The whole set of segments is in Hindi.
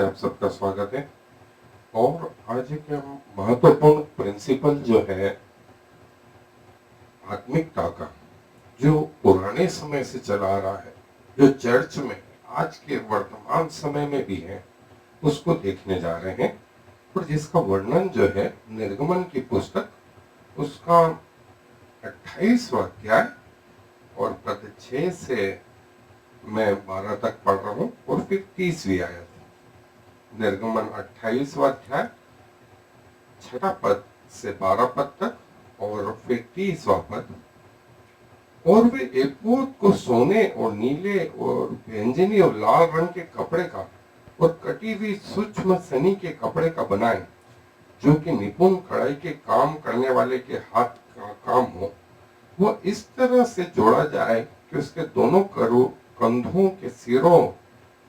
से आप सबका स्वागत है। और आज एक महत्वपूर्ण प्रिंसिपल जो है आत्मिकता का, जो पुराने समय से चला आ रहा है, जो चर्च में आज के वर्तमान समय में भी है, उसको देखने जा रहे हैं। और जिसका वर्णन जो है निर्गमन की पुस्तक, उसका 28वां अध्याय और पद 6 से मैं 12 तक पढ़ रहा हूँ, और फिर 30वीं आयत। निर्गमन 28वां अध्याय 6 पद से 12 पद तक, और फिर 30वां पद। और वे एपोद को सोने और नीले और बैंगनी और लाल रंग के कपड़े का और कटी हुई सूक्ष्म सनी के कपड़े का बनाए, जो कि निपुण कढ़ाई के काम करने वाले के हाथ का काम हो। वह इस तरह से जोड़ा जाए कि उसके दोनों कंधों के सिरों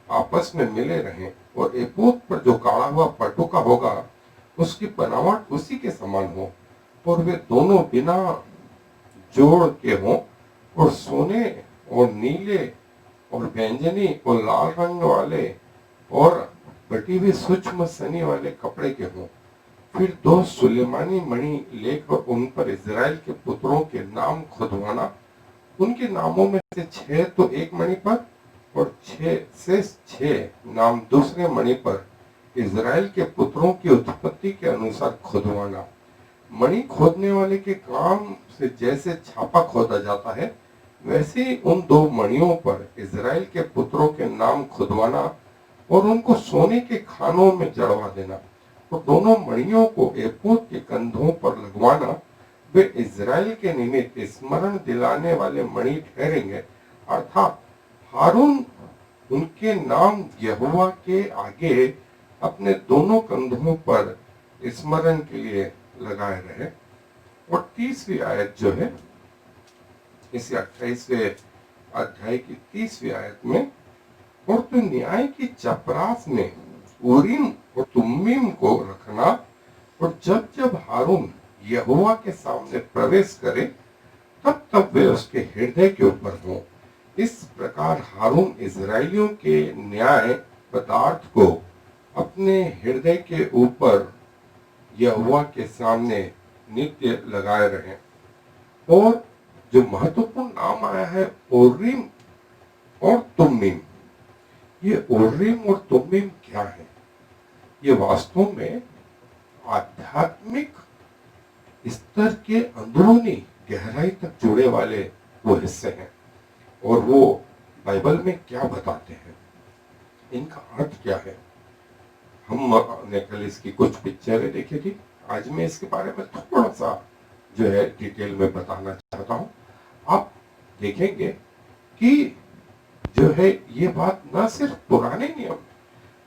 आपस में मिले रहें, और एपोद पर जो काढ़ा हुआ पटुका होगा, उसकी बनावट उसी के समान हो, और वे दोनों बिना जोड़ के हों, और सोने और नीले और बैंगनी और लाल रंग वाले और बटी हुई सूक्ष्म सनी वाले कपड़े के हों। फिर 2 सुलेमानी मणि लेकर उन पर इजराइल के पुत्रों के नाम खुदवाना। उनके नामों में से 6 तो एक मणि पर, और 6 नाम दूसरे मणि पर इजराइल के पुत्रों की उत्पत्ति के अनुसार खुदवाना। मणि खोदने वाले के काम से जैसे छापा खोदा जाता है, वैसे ही उन 2 मणियों पर इजराइल के पुत्रों के नाम खुदवाना और उनको सोने के खानों में जड़वा देना, और दोनों मणियों को एपोद के कंधों पर लगवाना। वे इजराइल के निमित्त स्मरण दिलाने वाले मणि ठहरेंगे, अर्थात हारून उनके नाम यहोवा के आगे अपने दोनों कंधों पर स्मरण के लिए लगाए रहे। और 30वीं आयत जो है इस 28वें अध्याय की 30वीं आयत में, और तो न्याय की चपरास में उरीम और तुम्मीम को रखना, और जब जब हारून यहोवा के सामने प्रवेश करे, तब तब वे उसके हृदय के ऊपर हों। इस प्रकार हारून इजराइलियों के न्याय पदार्थ को अपने हृदय के ऊपर यहोवा के सामने नित्य लगाए रहे। और जो महत्वपूर्ण नाम आया है ओरीम और तुम्मीम, ये ओरीम और तुम्मीम क्या है? ये वास्तव में आध्यात्मिक स्तर के अंदरूनी गहराई तक जुड़े वाले वो हिस्से हैं। और वो बाइबल में क्या बताते हैं, इनका अर्थ क्या है? हमने कल इसकी कुछ पिक्चरें देखी थी। आज मैं इसके बारे में थोड़ा सा जो है डिटेल में बताना चाहता हूँ। आप देखेंगे कि जो है ये बात न सिर्फ पुराने नियम,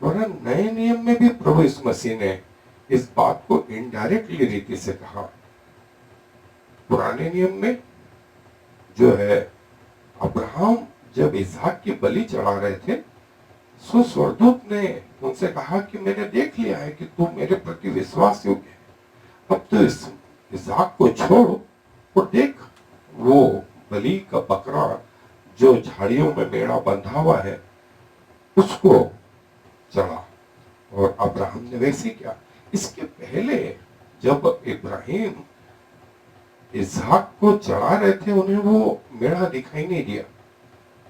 वरन नए नियम में भी प्रभु यीशु मसीह ने इस बात को इनडायरेक्टली रीति से कहा। पुराने नियम में जो है अब्राहम जब इसहाक की बलि चढ़ा रहे थे, सो स्वर्गदूत ने उनसे कहा कि मैंने देख लिया है कि तू मेरे प्रति विश्वास योग्य है, अब तो इस इसहाक को छोड़ और देख वो बलि का बकरा जो झाड़ियों में मेढ़ा बंधा हुआ है, उसको चढ़ा। और अब्राहम ने वैसे किया। इसके पहले जब इब्राहिम इसहाक को चढ़ा रहे थे, उन्हें वो मेढ़ा दिखाई नहीं दिया,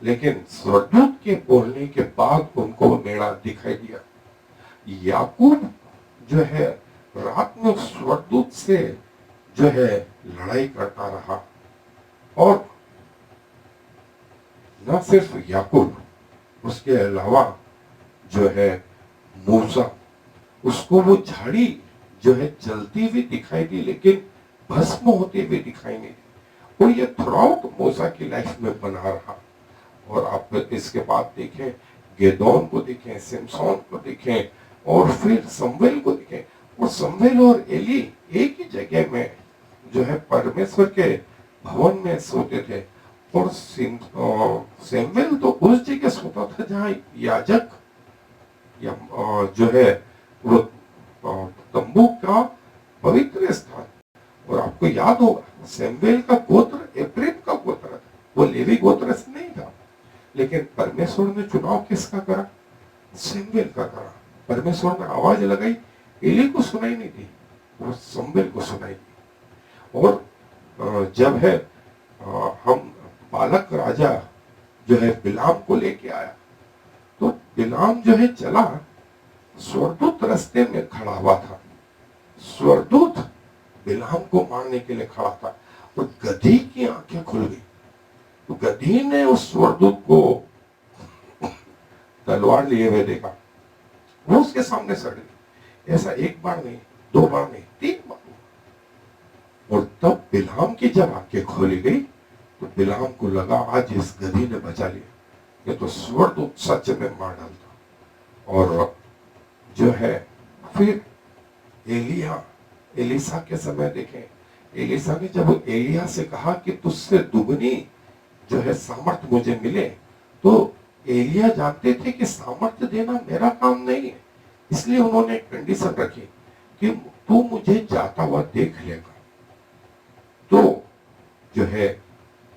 लेकिन स्वर्गदूत के बोलने के बाद उनको वो मेढ़ा दिखाई दिया। याकूब जो है रात में स्वर्गदूत से जो है लड़ाई करता रहा। और न सिर्फ याकूब, उसके अलावा जो है मूसा, उसको वो झाड़ी जो है जलती हुई दिखाई दी, लेकिन भस्म होते हुए दिखाई नहीं दी। और ये थ्रूआउट मूसा की लाइफ में बना रहा। और आप इसके बाद देखें, गेदोन को देखें, सिमसोन को देखें, और फिर समवेल को देखें। और समवेल और एली एक ही जगह में जो है परमेश्वर के भवन में सोते थे। और सैमुएल तो उस जगह सोता था जहां याजक या जो है वो तंबू का पवित्र स्थान। और आपको याद होगा सैमुएल का गोत्र एफ्रेम का गोत्र था, वो लेवी गोत्र से नहीं था। लेकिन परमेश्वर ने चुनाव किसका करा? सैमुएल का करा। परमेश्वर ने आवाज लगाई, एली को सुनाई नहीं दी, वो शमूएल को सुनाई दी। और जब है हम बालक राजा जो है बिलाम को लेके आया, तो बिलाम जो है चला, स्वर्गदूत रास्ते में खड़ा हुआ था, स्वर्गदूत बिलाम को मारने के लिए खड़ा था, और गधी की आंखें खुल गई। तो गधी ने उस स्वर्गदूत को तलवार लिए हुए देखा, वो उसके सामने सड़ गई। ऐसा एक बार नहीं, दो बार नहीं, तीन बार। और तब बिलाम की जब आंखें खोली गई, तो बिलाम को लगा आज इस गधी ने बचा लिया, ये तो स्वर्गदूत सच में मार डालता। और जो है फिर एलिसा के समय देखें, एलिसा ने जब एलिया से कहा कि तुझसे दुगनी जो है सामर्थ्य मुझे मिले, तो एलिया जानते थे कि सामर्थ्य देना मेरा काम नहीं है, इसलिए उन्होंने एक कंडीशन रखी कि तू मुझे जाता हुआ देख लेगा, तो जो है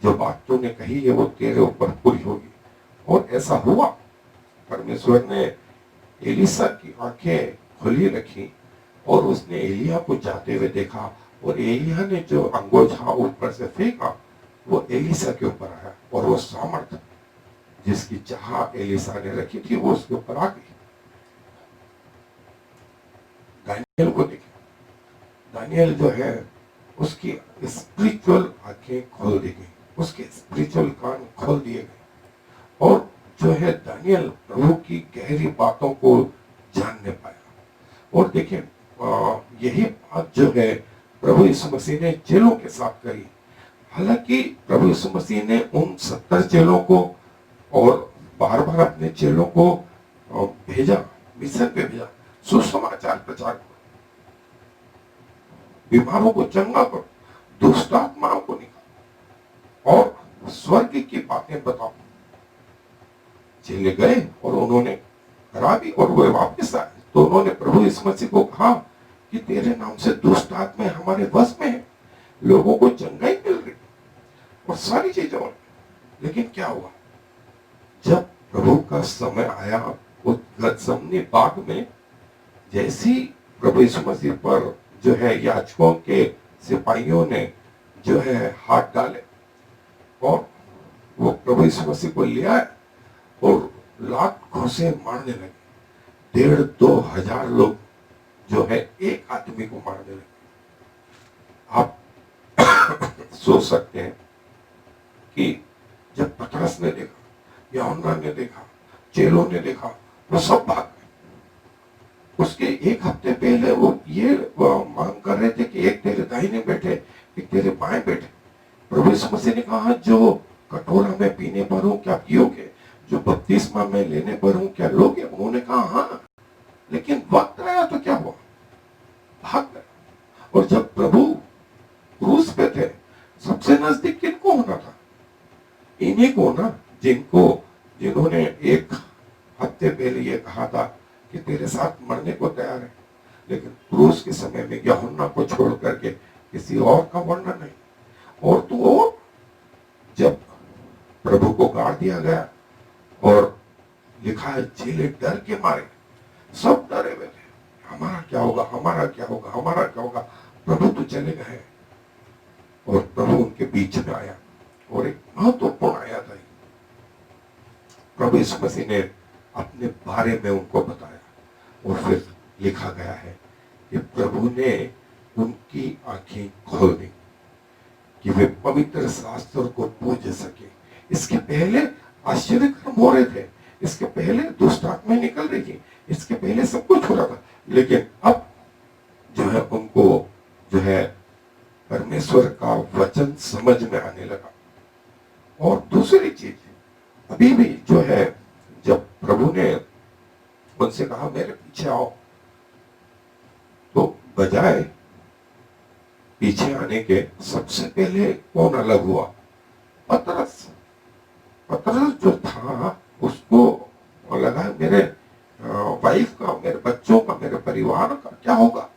जो बात तूने कही है वो तेरे ऊपर पूरी होगी। और ऐसा हुआ, परमेश्वर ने एलिसा की आंखें खुली रखी और उसने एलिया को जाते हुए देखा, और एलिया ने जो अंगोछा ऊपर से फेंका वो एलिसा के ऊपर आया, और वो सामर्थ जिसकी चाह एलिसा ने रखी थी वो उसके ऊपर आ गई। दानियल को देखे, दानियल जो है उसकी स्पिरिचुअल आंखें खोल दी गई, उसके स्पिरिचुअल कान खोल दिए गए, और जो है दानियल प्रभु की गहरी बातों को जानने पाया। और देखिए यही बात जो है प्रभु यीशु मसीह ने चेलों के साथ करी। हालांकि प्रभु यीशु मसीह ने उन 70 चेलों को और बार बार अपने चेलों को भेजा, मिशन पे भेजा, सुसमाचार प्रचार करो, बीमारों को चंगा करो, दुष्ट आत्माओं को निकालो और स्वर्ग की बातें बताओ। चेले गए और उन्होंने करा भी, और वे वापस आए तो उन्होंने प्रभु यीशु मसीह को कहा कि तेरे नाम से दुष्ट आत्माएं हमारे वश में है, लोगों को चंगाई मिल रही और सारी चीजें हो रही। लेकिन क्या हुआ, जब प्रभु का समय आया, वो गतसमनी बाग में जैसी प्रभु यीशु मसीह पर जो है याजकों के सिपाहियों ने जो है हाथ डाले और वो प्रभु यीशु मसीह को ले आए और लात घोंसे मारने लगे। 1,500-2,000 लोग जो है एक आदमी को मारने लगे। आप सोच सकते हैं कि जब पतरस ने देखा, यूहन्ना ने देखा, चेलों ने देखा, वो सब भाग गए। उसके एक हफ्ते पहले वो ये मांग कर रहे थे कि एक तेरे दाहिने बैठे, एक तेरे बाएं बैठे। प्रभु यीशु मसीह ने कहा जो कटोरा में पीने पर हूं क्या पियोगे, जो बपतिस्मा में लेने पर हूं क्या लोगे। उन्होंने कहा हाँ, लेकिन वक्त आया तो क्या हुआ, भाग गए। और जब प्रभु क्रूस पे थे, सबसे नजदीक किनको होना था, इन्हीं को ना, जिन्होंने एक हफ्ते पहले ये कहा था कि तेरे साथ मरने को तैयार है। लेकिन क्रूस के समय में यूहन्ना को छोड़ करके किसी और का वर्णन नहीं। और तो और जब प्रभु को गाड़ दिया गया और लिखा है चेले डर के मारे, सब डरे हुए थे, हमारा क्या होगा, हमारा क्या होगा, हमारा क्या होगा। प्रभु तो चले गए और प्रभु उनके बीच में आया और एक महत्वपूर्ण आया था। प्रभु यीशु मसीह ने अपने बारे में उनको बताया और फिर लिखा गया है कि प्रभु ने उनकी आंखें खोल दी कि वे पवित्र शास्त्र को पूज सके। इसके पहले आश्चर्य कर्म हो रहे थे, इसके पहले दुष्ट आत्माएं निकल रही थी, इसके पहले सब कुछ हो रहा था, लेकिन अब जो है उनको जो है परमेश्वर का वचन समझ में आने लगा। और दूसरी चीज, अभी भी जो है जब प्रभु ने उनसे कहा मेरे पीछे आओ, तो बजाय पीछे आने के सबसे पहले कौन अलग हुआ, पतरस। पतरस जो था उसको लगा मेरे वाइफ का, मेरे बच्चों का, मेरे परिवार का क्या होगा,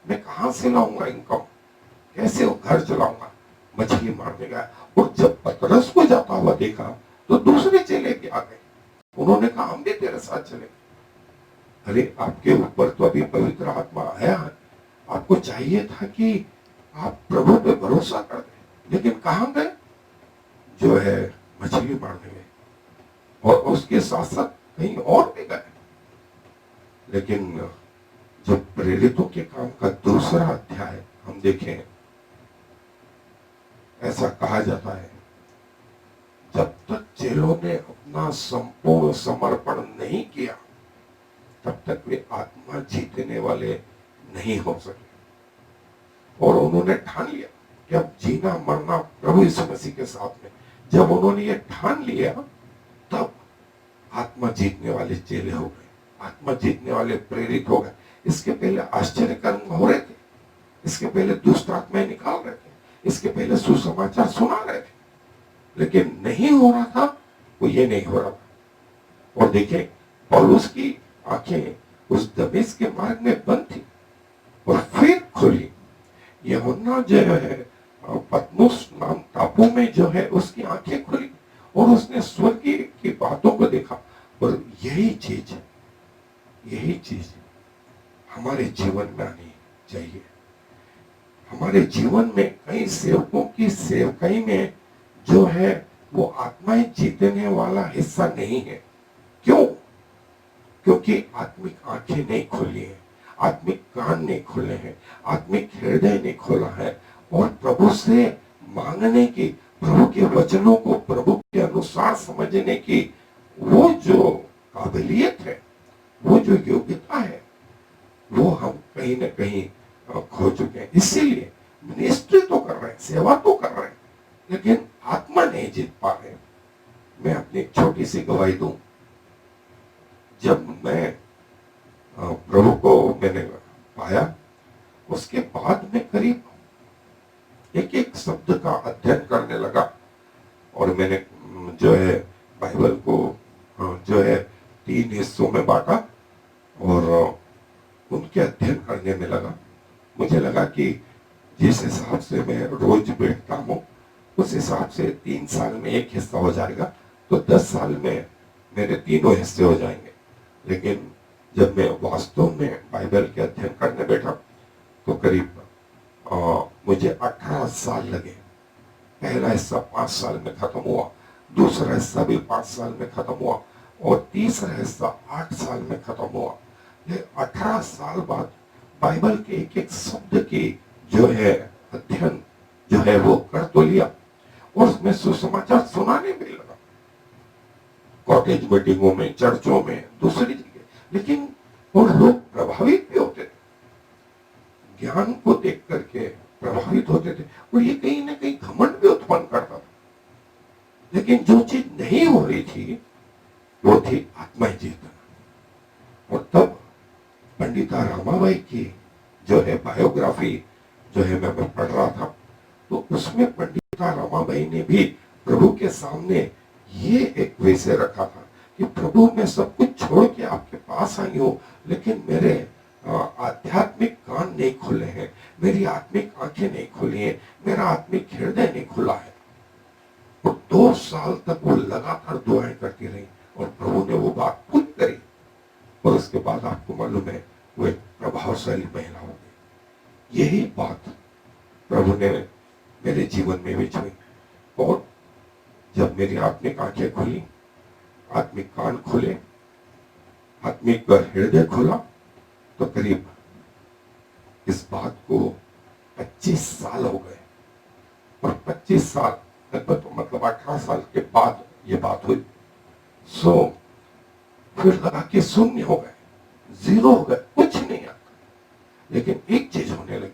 मैं कहां से लाऊंगा इनकम, कैसे वो घर चलाऊंगा। मछली मारने गया और जब पतरस को जाता हुआ देखा तो दूसरे चेले भी आ गए, उन्होंने कहा हम भी तेरे साथ चले। अरे आपके ऊपर तो अभी पवित्र आत्मा आया है, आपको चाहिए था कि आप प्रभु पे भरोसा कर दें, लेकिन कहां गए? जो है मछली मारने गए, और उसके साथ साथ कहीं और भी गए। लेकिन जब प्रेरितों के काम का दूसरा अध्याय हम देखें, ऐसा कहा जाता है जब तक चेलों ने अपना संपूर्ण समर्पण नहीं किया, तब तक वे आत्मा जीतने वाले नहीं हो सके। और उन्होंने ठान लिया कि अब जीना मरना प्रभु यीशु मसीह के साथ में। जब उन्होंने ये ठान लिया, तब आत्मा जीतने वाले चेले हो गए, आत्मा जीतने वाले प्रेरित हो गए। इसके पहले आश्चर्य कर्म हो रहे थे, इसके पहले दुष्ट आत्माएं निकाल रहे थे, इसके पहले सुसमाचार सुना रहे थे, लेकिन नहीं हो रहा था, वो ये नहीं हो रहा था। और देखें, पौलुस की आंखें उस दमिश्क के मार्ग में बंद थी और फिर खुली। यूहन्ना जो है पतमुस नाम टापू में जो है उसकी आंखें खुली और उसने स्वर्गीय की बातों को देखा। और यही चीज हमारे जीवन में आनी चाहिए। हमारे जीवन में कई सेवकों की सेवकाई में जो है वो आत्माएं जीतने वाला हिस्सा नहीं है। क्यों? क्योंकि आत्मिक आंखें नहीं खुली है, आत्मिक कान नहीं खुले हैं, आत्मिक हृदय नहीं खोला है, और प्रभु से मांगने की, प्रभु के वचनों को प्रभु के अनुसार समझने की वो जो काबिलियत है, वो जो योग्यता है, वो हम कहीं ना कहीं खो चुके हैं। इसीलिए मिनिस्ट्री तो कर रहे हैं, सेवा तो कर रहे हैं, लेकिन आत्मा नहीं जीत पा रहे। मैं अपनी एक छोटी सी गवाही दूं। जब मैं प्रभु को मैंने पाया, उसके बाद में करीब एक एक शब्द का अध्ययन करने लगा, और मैंने जो है बाइबल को जो है 3 हिस्सों में बांटा और उनके अध्ययन करने में लगा। मुझे लगा कि जिस हिसाब से मैं रोज बैठता हूँ, उस हिसाब से 3 साल में एक हिस्सा हो जाएगा, तो 10 साल में मेरे 3 हिस्से हो जाएंगे। लेकिन जब मैं वास्तव में बाइबल के अध्ययन करने बैठा, तो करीब मुझे 18 साल लगे। पहला हिस्सा 5 साल में खत्म हुआ, दूसरा हिस्सा भी 5 साल में खत्म हुआ, और तीसरा हिस्सा 8 साल में खत्म हुआ। ये 18 साल बाद बाइबल के एक एक शब्द की जो है अध्ययन जो है वो कर तो लिया, और उसमें सुसमाचार सुनाने भी लगा, कॉटेज मीटिंगों में, चर्चों में, दूसरी जगह। लेकिन वो लोग प्रभावित भी होते थे, ज्ञान को देख करके प्रभावित होते थे, और ये कहीं ना कहीं घमंड भी उत्पन्न करता था। लेकिन जो चीज नहीं हो रही थी, वो थी आत्माएं जीतना। और तब पंडिता रामाबाई की जो है बायोग्राफी जो है मैं पढ़ रहा था, तो उसमें पंडिता रामाबाई ने भी प्रभु के सामने ये एक विषय रखा था कि प्रभु मैं सब कुछ छोड़ के आपके पास आई हूं, लेकिन मेरे आध्यात्मिक कान नहीं खुले हैं, मेरी आत्मिक आंखें नहीं खुली हैं, मेरा आत्मिक हृदय नहीं खुला है। और 2 साल तक वो लगातार दुआएं करती रही, और प्रभु ने वो बात पूरी करी, और उसके बाद आपको मालूम है वो एक प्रभावशाली महिला हो गई। यही बात प्रभु ने मेरे जीवन में भी छुई, और जब मेरी आत्मिक आंखें खुली, आत्मिक कान खुले, आत्मिक हृदय खुला, तो करीब इस बात को 25 साल हो गए। और 25 साल मतलब 18 साल के बाद ये बात हुई। सो फिर लगा कि शून्य हो गए, 0 हो गए, कुछ नहीं आता। लेकिन एक चीज होने लगी,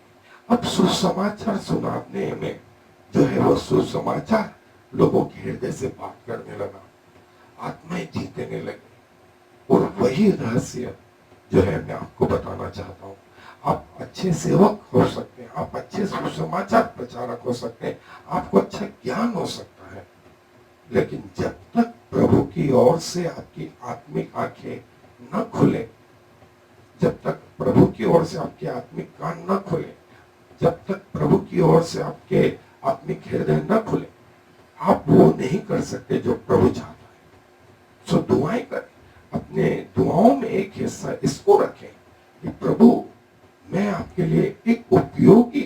अब सुसमाचार सुनाने में जो है वो सुसमाचार लोगों के हृदय से बात करने लगा, आत्माएं जीतने लगी। और वही रहस्य जो है मैं आपको बताना चाहता हूं। आप अच्छे सेवक हो सकते हैं, आप अच्छे सुसमाचार प्रचारक हो सकते हैं, आपको अच्छा ज्ञान हो सकता है, लेकिन जब तक प्रभु की ओर से आपकी आत्मिक आंखें न खुले, जब तक प्रभु की ओर से आपके आत्मिक कान न खुले, जब तक प्रभु की ओर से आपके आत्मिक हृदय न खुले, आप वो नहीं कर सकते जो प्रभु चाहता है। सो दुआएं करें, अपने दुआओं में एक हिस्सा इसको रखें कि प्रभु, मैं आपके लिए एक उपयोगी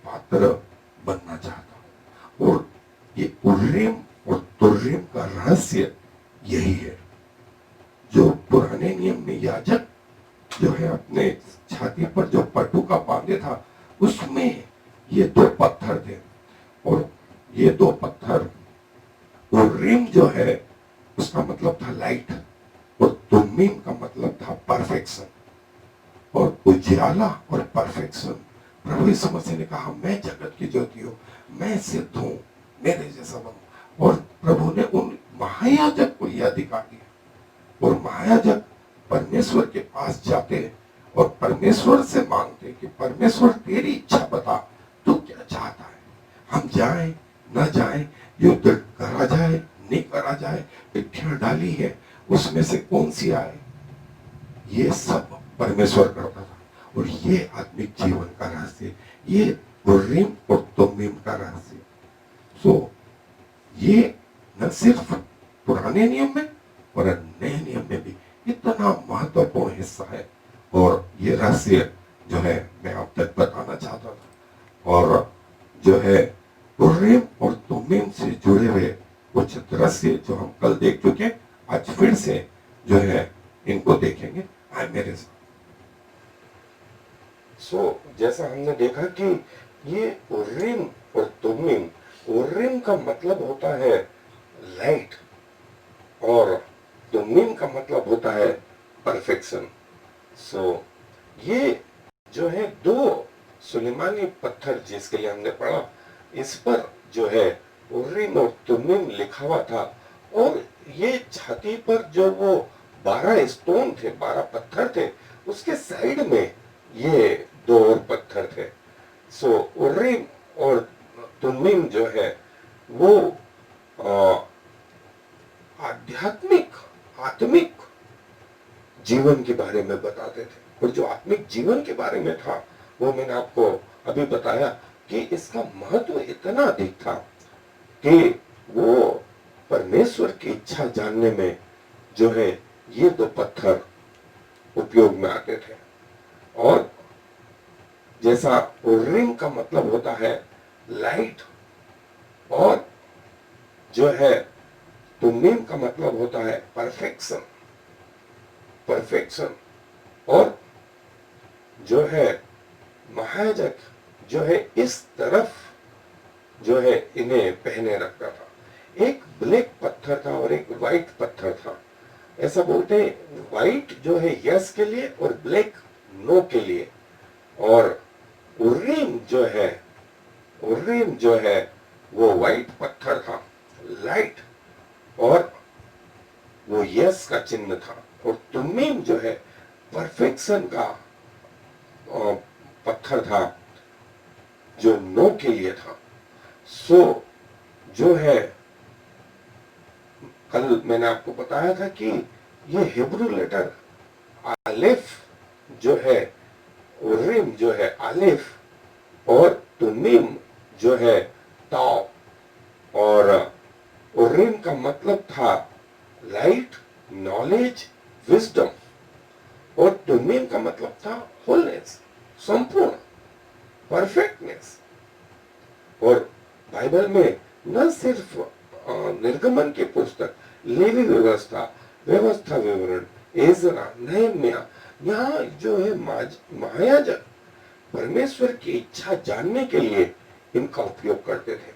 पात्र बनना चाहता हूं। और ये उर्रीम और तुर्रीम का रहस्य यही है। जो पुराने नियम में याजक जो है अपने छाती पर जो पटुका बांधे था, उसमें ये दो पत्थर थे। और ये दो पत्थर, उर्रीम जो है उसका मतलब था लाइट, और तुम्मीम का मतलब था परफेक्शन। और उजाला और परफेक्शन, प्रभु यीशु मसीह ने कहा, मैं जगत की ज्योति हूं, मैं सिद्ध हूं, मेरे जैसा बनूं। और प्रभु ने उन महायाजक को यह अधिकार दिया। और महायाजक परमेश्वर के पास जाते और परमेश्वर से मांगते कि परमेश्वर तेरी इच्छा बता, तू क्या चाहता है, हम जाएं न जाएं, युद्ध करा जाए नहीं करा जाए, चिट्ठियां डाली है उसमें से कौन सी आए, ये सब परमेश्वर करता था। और ये आत्मिक जीवन का रहस्य, ये उर्रीम और तुम्मीम का रहस्य। सो ये न सिर्फ पुराने नियम में और नए नियम में भी इतना महत्वपूर्ण हिस्सा है। और ये रहस्य जो है मैं आप तक बताना चाहता था। और जो है उर्रीम और तुम्मीम से जुड़े हुए कुछ रहस्य जो हम कल देख चुके, आज फिर से जो है इनको देखेंगे। आए मेरे साथ। जैसा हमने देखा कि ये उर्रीम और तुम्मीम, उर्रीम का मतलब होता है लाइट और तुम्मीम का मतलब होता है परफेक्शन। ये जो है दो सुलेमानी पत्थर जिसके लिए हमने पढ़ा, इस पर जो है उर्रीम और तुम्मीम लिखा हुआ था। और ये छाती पर जो वो 12 स्टोन थे, 12 पत्थर थे, उसके साइड में ये दो और पत्थर थे। उर्रीम और तुम्मीम जो है वो आत्मिक जीवन के बारे में बताते थे। और जो आत्मिक जीवन के बारे में था वो मैंने आपको अभी बताया कि इसका महत्व इतना अधिक था कि वो परमेश्वर की इच्छा जानने में जो है ये दो पत्थर उपयोग में आते थे। और जैसा उर्रीम का मतलब होता है लाइट, और जो है तुम्मीम का मतलब होता है परफेक्शन। और जो है महायाजक जो है इस तरफ जो है इन्हें पहने रखता था। एक ब्लैक पत्थर था और एक व्हाइट पत्थर था। ऐसा बोलते हैं व्हाइट जो है यस के लिए और ब्लैक नो के लिए। और उर्रीम जो है वो व्हाइट पत्थर था, लाइट, और वो यस का चिन्ह था। और तुम्मीम जो है परफेक्शन का पत्थर था जो नो के लिए था। जो है कल मैंने आपको बताया था कि ये हिब्रू लेटर आलेफ जो है, उर्रीम जो है आलेफ, और तुम्मीम जो है ताव। और उर्रीम का मतलब था लाइट, नॉलेज, विजडम, और तुम्मीम का मतलब था होलनेस, संपूर्ण, परफेक्टनेस। और बाइबल में न सिर्फ निर्गमन की पुस्तक, लेवी व्यवस्था विवरण, एजरा, नहम्याह, यहाँ जो है महायाजक परमेश्वर की इच्छा जानने के लिए इनका उपयोग करते थे।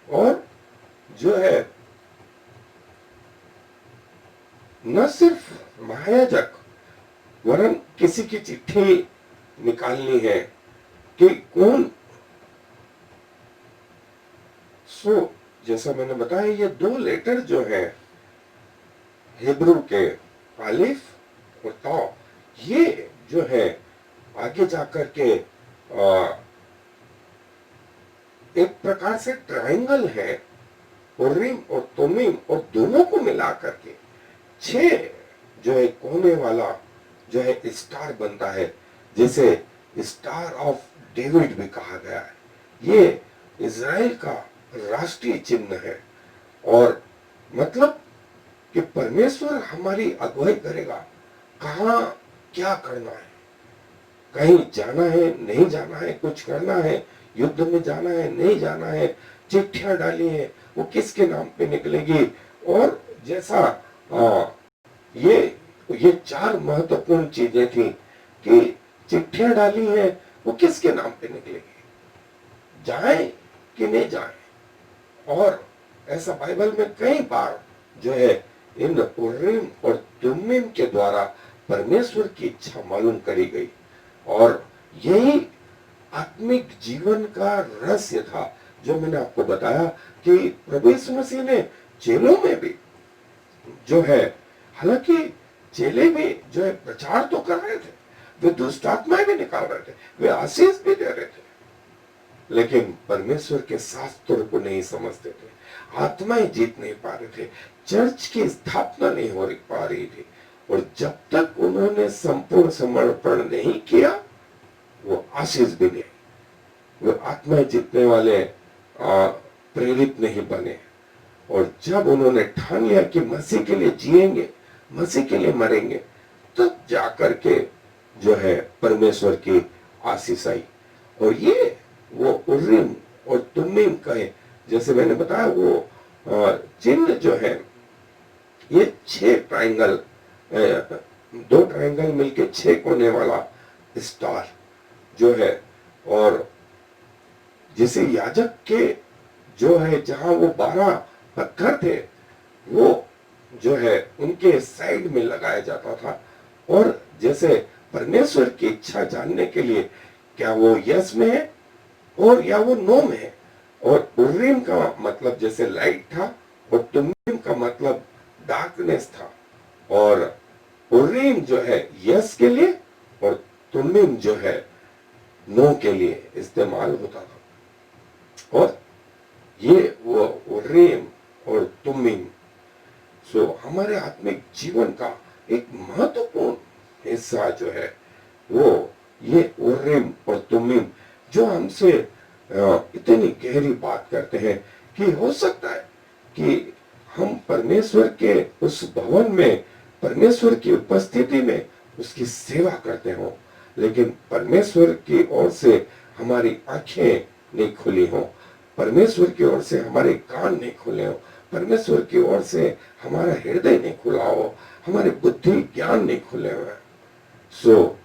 और जो है न सिर्फ महायाजक, वरन किसी की चिट्ठी निकालनी है कि कौन, जैसा मैंने बताया ये दो लेटर जो है हिब्रू के आलिफ और ताव, ये जो है आगे जाकर के एक प्रकार से ट्रायंगल है। उर्रीम और तुम्मीम, और दोनों को मिला करके 6 जो है कोने वाला जो है स्टार बनता है, जिसे स्टार ऑफ डेविड भी कहा गया है। ये इज़राइल का राष्ट्रीय चिन्ह है। और मतलब कि परमेश्वर हमारी अगुवाई करेगा, कहाँ क्या करना है, कहीं जाना है नहीं जाना है, कुछ करना है, युद्ध में जाना है नहीं जाना है, चिट्ठियां डाली है वो किसके नाम पे निकलेगी। और जैसा आ, ये ये चार महत्वपूर्ण चीजें थी कि चिट्ठियां डाली है वो किसके नाम पे निकलेगी, जाए कि नहीं जाए। और ऐसा बाइबल में कई बार जो है इन उर्रीम और तुम्मीम के द्वारा परमेश्वर की इच्छा मालूम करी गई। और यही आत्मिक जीवन का रहस्य था जो मैंने आपको बताया कि प्रभु यीशु मसीह ने चेलों में भी जो है, हालांकि चेले भी जो है प्रचार तो कर रहे थे, वे दुष्ट आत्माएं भी निकाल रहे थे, वे आशीष भी दे रहे थे, लेकिन परमेश्वर के शास्त्रों को नहीं समझते थे, आत्माएं जीत नहीं पा रहे थे, चर्च की स्थापना नहीं हो पा रही थी। और जब तक उन्होंने संपूर्ण समर्पण नहीं किया वो आशीष भी नहीं, वो आत्माएं जीतने वाले प्रेरित नहीं बने। और जब उन्होंने ठान लिया कि मसीह के लिए जिएंगे, मसीह के लिए मरेंगे, तब जाकर के जो है परमेश्वर की आशीष आई। और ये वो उर्रीम और तुम्मीम कहे, जैसे मैंने बताया वो चिन्ह जो है ये 6 ट्रायंगल, 2 ट्रायंगल मिलके 6 कोने वाला स्टार जो है। और जैसे याजक के जो है जहां वो 12 पत्थर थे वो जो है उनके साइड में लगाया जाता था। और जैसे परमेश्वर की इच्छा जानने के लिए क्या वो यस में है और या वो नो में है। और उर्रीम का मतलब जैसे लाइट था और तुम्मीम का मतलब डार्कनेस था। और उर्रीम जो है यस के लिए और तुम्मीम जो है नो के लिए इस्तेमाल होता था। और ये वो उर्रीम और तुम्मीम सो हमारे आत्मिक जीवन का एक महत्वपूर्ण हिस्सा जो है वो ये उर्रीम और तुम्मीम जो हमसे इतनी गहरी बात करते हैं कि हो सकता है कि हम परमेश्वर के उस भवन में परमेश्वर की उपस्थिति में उसकी सेवा करते हो, लेकिन परमेश्वर की ओर से हमारी आंखें नहीं खुली हो, परमेश्वर की ओर से हमारे कान नहीं खुले हो, परमेश्वर की ओर से हमारा हृदय नहीं खुला हो, हमारी बुद्धि ज्ञान नहीं खुले हुए। सो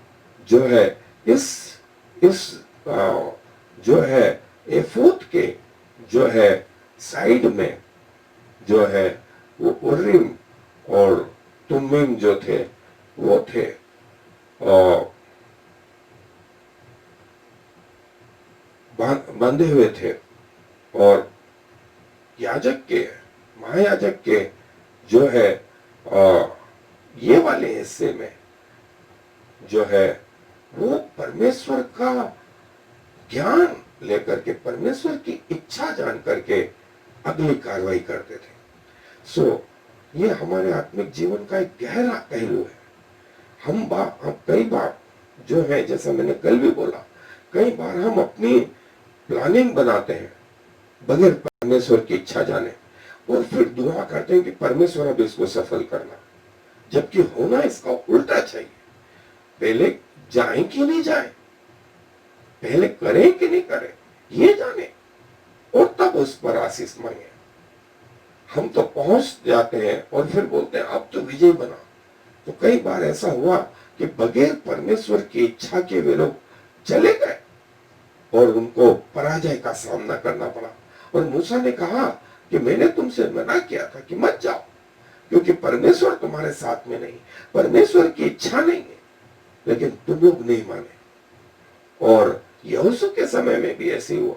जो है इस जो है एफोद के जो है साइड में जो है वो उर्रीम और तुम्मीम जो थे वो थे बंधे हुए थे। और याजक के, महायाजक के जो है ये वाले हिस्से में जो है वो परमेश्वर का ज्ञान लेकर के, परमेश्वर की इच्छा जान करके अगली कार्रवाई करते थे। सो ये हमारे आत्मिक जीवन का एक गहरा पहलू है। हम कई बार जो है, जैसा मैंने कल भी बोला, कई बार हम अपनी प्लानिंग बनाते हैं बगैर परमेश्वर की इच्छा जाने, और फिर दुआ करते हैं कि परमेश्वर अब इसको सफल करना, जबकि होना इसका उल्टा चाहिए। पहले जाए कि नहीं जाए, पहले करें कि नहीं करें ये जाने, और तब उस पर आशीष मांगे। हम तो पहुंच जाते हैं और फिर बोलते हैं अब तो विजय बना। तो कई बार ऐसा हुआ कि बगैर परमेश्वर की इच्छा के वे लोग चले गए और उनको पराजय का सामना करना पड़ा। और मूसा ने कहा कि मैंने तुमसे मना किया था कि मत जाओ, क्योंकि परमेश्वर तुम्हारे साथ में नहीं, परमेश्वर की इच्छा नहीं है, लेकिन तुम लोग नहीं माने। और यहोशू के समय में भी ऐसे हुआ,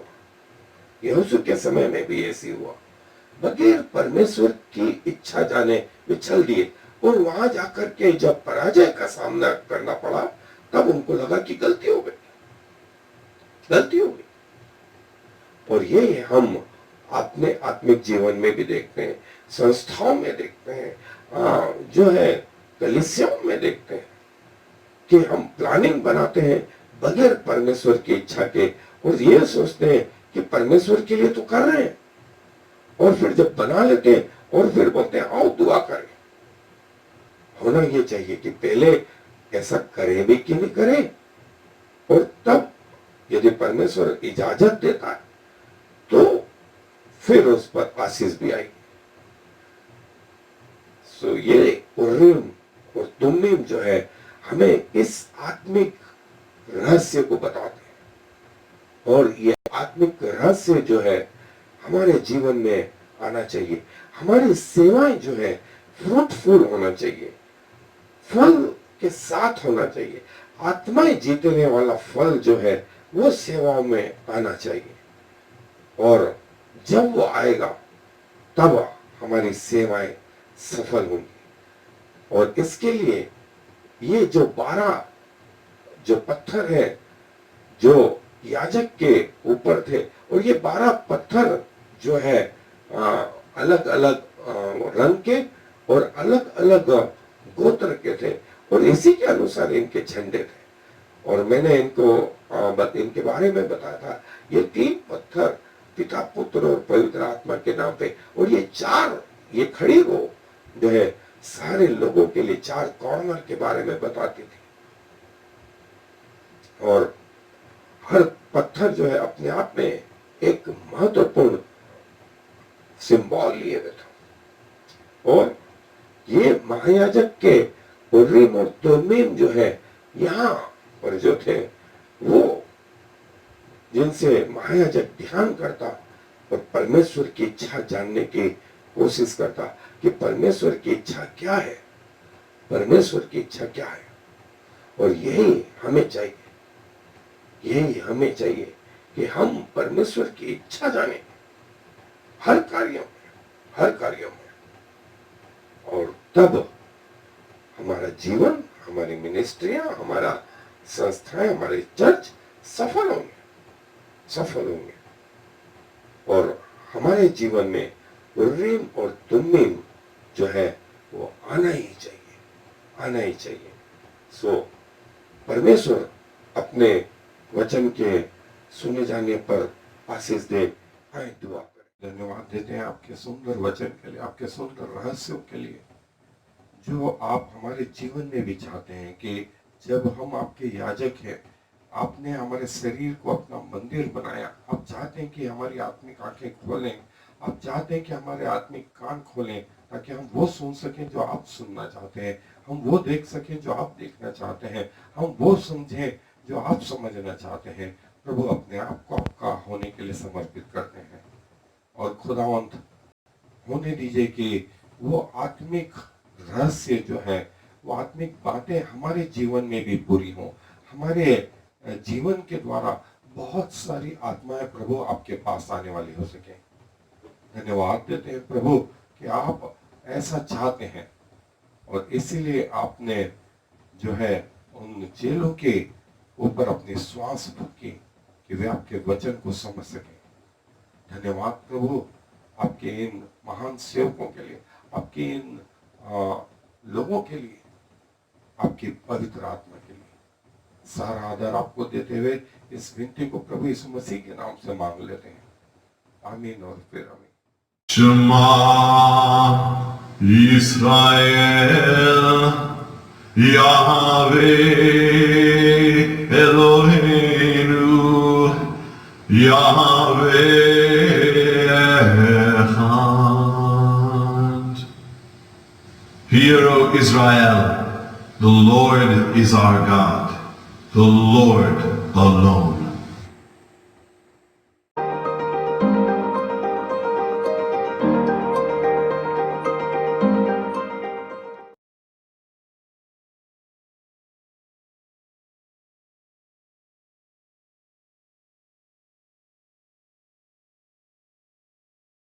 यहोशू के समय में भी ऐसे हुआ, बगैर परमेश्वर की इच्छा जाने वे चल दिए, और वहां जाकर के जब पराजय का सामना करना पड़ा तब उनको लगा कि गलती हो गई। और ये हम अपने आत्मिक जीवन में भी देखते हैं, संस्थाओं में देखते हैं, जो है कलीसियाओं में देखते हैं कि हम प्लानिंग बनाते हैं बगैर परमेश्वर की इच्छा के, और ये सोचते हैं कि परमेश्वर के लिए तो कर रहे हैं, और फिर जब बना लेते हैं और फिर बोलते हैं आओ दुआ करें। होना ये चाहिए कि पहले ऐसा करे भी कि नहीं करे, और तब यदि परमेश्वर इजाजत देता है तो फिर उस पर आशीष भी आएगी। सो ये उर्रीम और तुम्मीम जो है हमें इस आत्मिक रहस्य को बताते हैं, और ये आत्मिक रहस्य जो है हमारे जीवन में आना चाहिए। हमारी सेवाएं जो है फ्रूटफुल होना चाहिए, फल के साथ होना चाहिए। आत्माएं जीतने वाला फल जो है वो सेवाओं में आना चाहिए, और जब वो आएगा तब हमारी सेवाएं सफल होंगी। और इसके लिए ये जो 12 जो पत्थर है जो याजक के ऊपर थे, और ये 12 पत्थर जो है अलग अलग रंग के और अलग अलग गोत्र के थे, और इसी के अनुसार इनके झंडे थे। और मैंने इनके बारे में बताया था, ये 3 पत्थर पिता पुत्र और पवित्र आत्मा के नाम पे, और ये 4 ये खड़ी रो जो है सारे लोगों के लिए 4 कॉर्नर के बारे में बताती थी। और हर पत्थर जो है अपने आप में एक महत्वपूर्ण सिंबल लिए हुए था। और ये महायाजक के उर्रीम और तुम्मीम जो है यहाँ पर जो थे, वो जिनसे महायाजक ध्यान करता और परमेश्वर की इच्छा जानने की कोशिश करता कि परमेश्वर की इच्छा क्या है, परमेश्वर की इच्छा क्या है। और यही हमें चाहिए, यही हमें चाहिए कि हम परमेश्वर की इच्छा जाने हर कार्यों में, हर कार्यों में, और तब हमारा जीवन, हमारी मिनिस्ट्रियां, हमारा संस्थाएं, हमारे चर्च सफल होंगे, सफल होंगे। और हमारे जीवन में उर्रीम और तुम्मीम जो है वो आना ही चाहिए, आना ही चाहिए। सो परमेश्वर अपने वचन के सुने जाने पर आशीष दे। आए दुआ करें। धन्यवाद देते हैं आपके सुंदर वचन के लिए, आपके सुंदर रहस्यों के लिए, जो आप हमारे जीवन में भी चाहते हैं कि जब हम आपके याजक हैं, आपने हमारे शरीर को अपना मंदिर बनाया, आप चाहते हैं कि हमारी आत्मिक आंखें खोलें, आप चाहते हैं कि हमारे आत्मिक कान खोलें, ताकि हम वो सुन सकें जो आप सुनना चाहते हैं, हम वो देख सकें जो आप देखना चाहते हैं, हम वो समझें जो आप समझना चाहते हैं। प्रभु अपने आप को आपका होने के लिए समर्पित करते हैं, और खुदावंत होने दीजिए कि वो आत्मिक रहस्य जो है, वो आत्मिक बातें हमारे जीवन में भी पूरी हों। हमारे जीवन के द्वारा बहुत सारी आत्माएं प्रभु आपके पास आने वाली हो सके। धन्यवाद देते हैं प्रभु कि आप ऐसा चाहते हैं, और इसीलिए आपने जो है उन चेलों के ऊपर अपनी श्वास फूकी कि वे आपके वचन को समझ सके। धन्यवाद प्रभु आपके इन महान सेवकों के लिए, आपके इन लोगों के लिए, आपकी पवित्र आत्मा के लिए। सारा आदर आपको देते हुए इस विनती को प्रभु यीशु मसीह के नाम से मांग लेते हैं। आमीन और फिर आमीन। Shema Yisrael Yahweh Eloheinu Yahweh Echad. Hear, O Israel, the Lord is our God, the Lord alone.